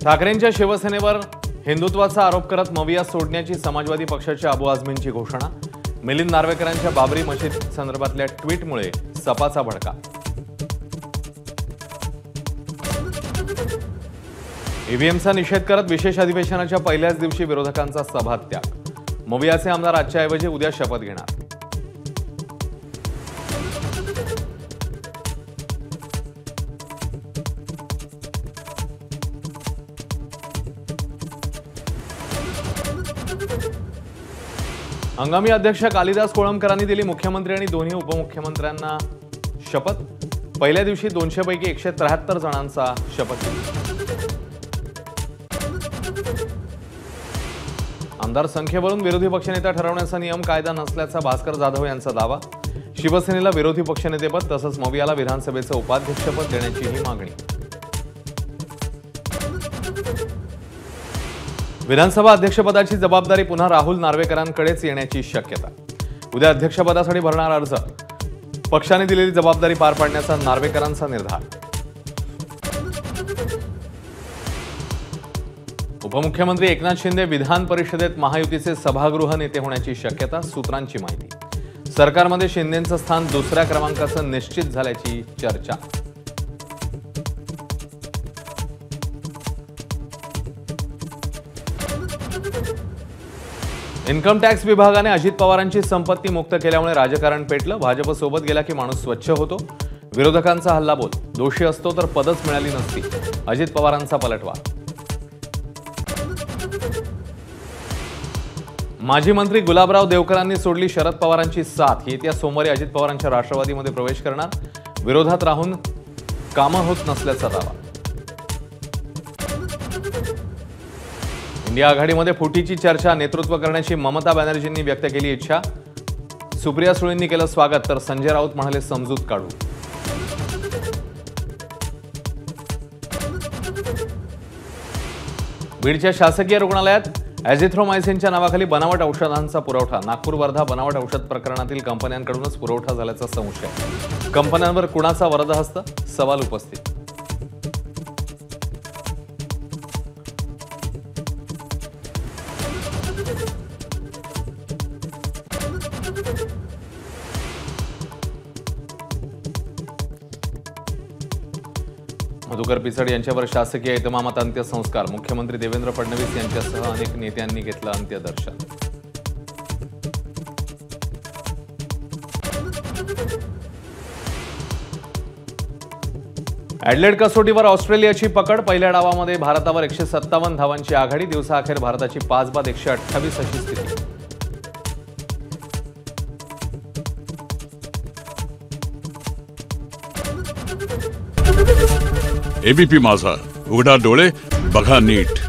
ठाकरेंच्या शिवसेनेवर हिंदुत्वाचा आरोप करत मविया सोडण्याची समाजवादी पक्षाच्या अबू आझमींची घोषणा। मिलिंद नार्वेकरांच्या बाबरी मशीद संदर्भातल्या ट्विटमुळे सपाचा भडका। ईव्हीएमचा निषेध करत विशेष अधिवेशनाच्या पहिल्याच दिवशी विरोधकांचा सभात्याग। मवियाचे आमदार आजच्या ऐवजी उद्या शपथ घेणार। हंगामी अध्यक्ष कालिदास कोळंबकरांनी दिली मुख्यमंत्री आणि दोन्ही उपमुख्यमंत्र्यांना शपथ। पहिल्या दिवशी 200 पैकी 173 जणांचा शपथ घेतला। आमदार संख्येवरून विरोधी पक्षनेता ठरवण्याचा नियम कायदा नसल्याचा भास्कर जाधव यांचा दावा। शिवसेनेला विरोधी पक्षनेतेपद तसंच मवियाला विधानसभेचं उपाध्यक्षपद देण्याची ही मागणी। विधानसभा अध्यक्षपदाची जबाबदारी पुन्हा राहुल नार्वेकरांकडेच येण्याची शक्यता। उद्या अध्यक्षपदासाठी भरणार अर्ज। पक्षाने दिलेली जबाबदारी पार पाडण्याचा नार्वेकरांचा निर्धार। उपमुख्यमंत्री एकनाथ शिंदे विधान परिषदेत महायुतीचे सभागृह नेते होण्याची शक्यता। सूत्रांची माहिती। सरकारमध्ये शिंदेंचं स्थान दुसऱ्या क्रमांकाचं निश्चित झाल्याची चर्चा। इन्कम टॅक्स विभागाने अजित पवारांची संपत्ती मुक्त केल्यामुळे राजकारण पेटलं। भाजपसोबत गेला की माणूस स्वच्छ होतो। विरोधकांचा हल्लाबोल। दोषी असतो तर पदच मिळाली नसती। अजित पवारांचा पलटवार। माजी मंत्री गुलाबराव देवकरांनी सोडली शरद पवारांची साथ। येत्या सोमवारी अजित पवारांच्या राष्ट्रवादीमध्ये प्रवेश करणार। विरोधात राहून कामं होत नसल्याचा दावा। इंडिया आघाडीमध्ये फुटीची चर्चा। नेतृत्व करण्याची ममता बॅनर्जींनी व्यक्त केली इच्छा। सुप्रिया सुळेंनी केलं स्वागत तर संजय राऊत म्हणाले समजूत काढू। बीडच्या शासकीय रुग्णालयात ॲझिथ्रोमायसिनच्या नावाखाली बनावट औषधांचा पुरवठा। नागपूर वर्धा बनावट औषध प्रकरणातील कंपन्यांकडूनच पुरवठा झाल्याचा संशय। कंपन्यांवर कुणाचा वरदहस्त? सवाल उपस्थित। मधुकर पिचड यांच्यावर शासकीय इतमामात अंत्यसंस्कार। मुख्यमंत्री देवेंद्र फडणवीस यांच्यासह अनेक नेत्यांनी घेतलं अंत्यदर्शन। ॲडलेड कसोटीवर ऑस्ट्रेलियाची पकड। पहिल्या डावामध्ये भारतावर 157 धावांची आघाडी। दिवसाअखेर भारताची 5 बाद 128 अशी स्थिती। एबीपी माझा, उघडा डोळे बघा नीट।